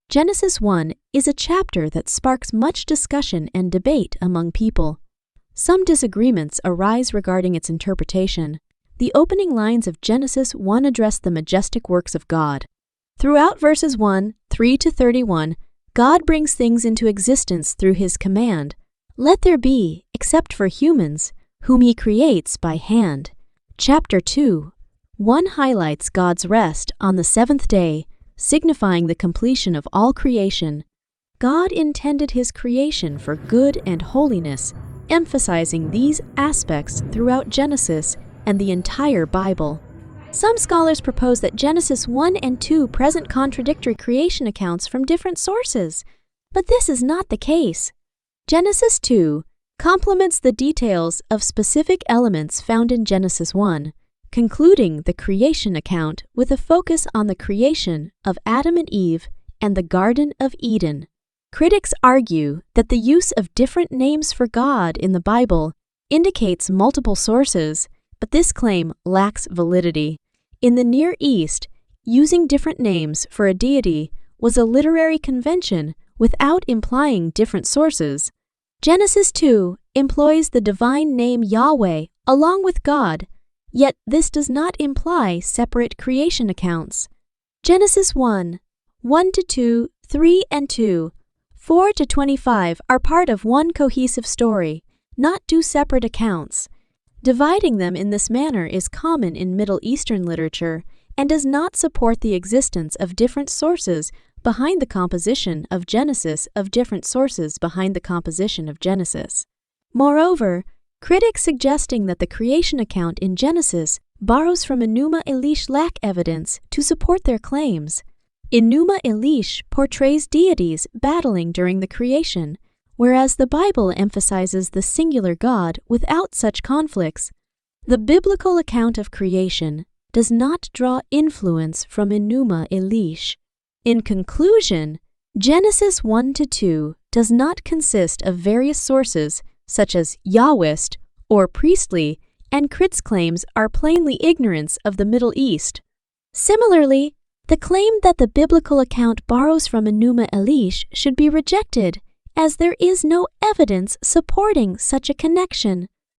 Genesis 1 is a chapter that sparks much discussion and debate among people. Some disagreements arise regarding its interpretation. The opening lines of Genesis 1 address the majestic works of God. Throughout verses 1, 3 to 31, God brings things into existence through His command, "Let there be," except for humans, whom He creates by hand. Chapter 2, 1 highlights God's rest on the seventh day, signifying the completion of all creation. God intended His creation for good and holiness, emphasizing these aspects throughout Genesis and the entire Bible. Some scholars propose that Genesis 1 and 2 present contradictory creation accounts from different sources, but this is not the case. Genesis 2 complements the details of specific elements found in Genesis 1, concluding the creation account with a focus on the creation of Adam and Eve and the Garden of Eden. Critics argue that the use of different names for God in the Bible indicates multiple sources, but this claim lacks validity. In the Near East, using different names for a deity was a literary convention without implying different sources. Genesis 2 employs the divine name Yahweh along with God, yet this does not imply separate creation accounts. Genesis 1, 1 to 2, 3 and 2, 4 to 25 are part of one cohesive story, not two separate accounts. Dividing them in this manner is common in Middle Eastern literature and does not support the existence of different sources behind the composition of Genesis Moreover, critics suggesting that the creation account in Genesis borrows from Enuma Elish lack evidence to support their claims. Enuma Elish portrays deities battling during the creation, whereas the Bible emphasizes the singular God without such conflicts. The biblical account of creation does not draw influence from Enuma Elish. In conclusion, Genesis 1 to 2 does not consist of various sources such as Yahwist or priestly, and critics' claims are plainly ignorance of the Middle East. Similarly, the claim that the biblical account borrows from Enuma Elish should be rejected, as there is no evidence supporting such a connection.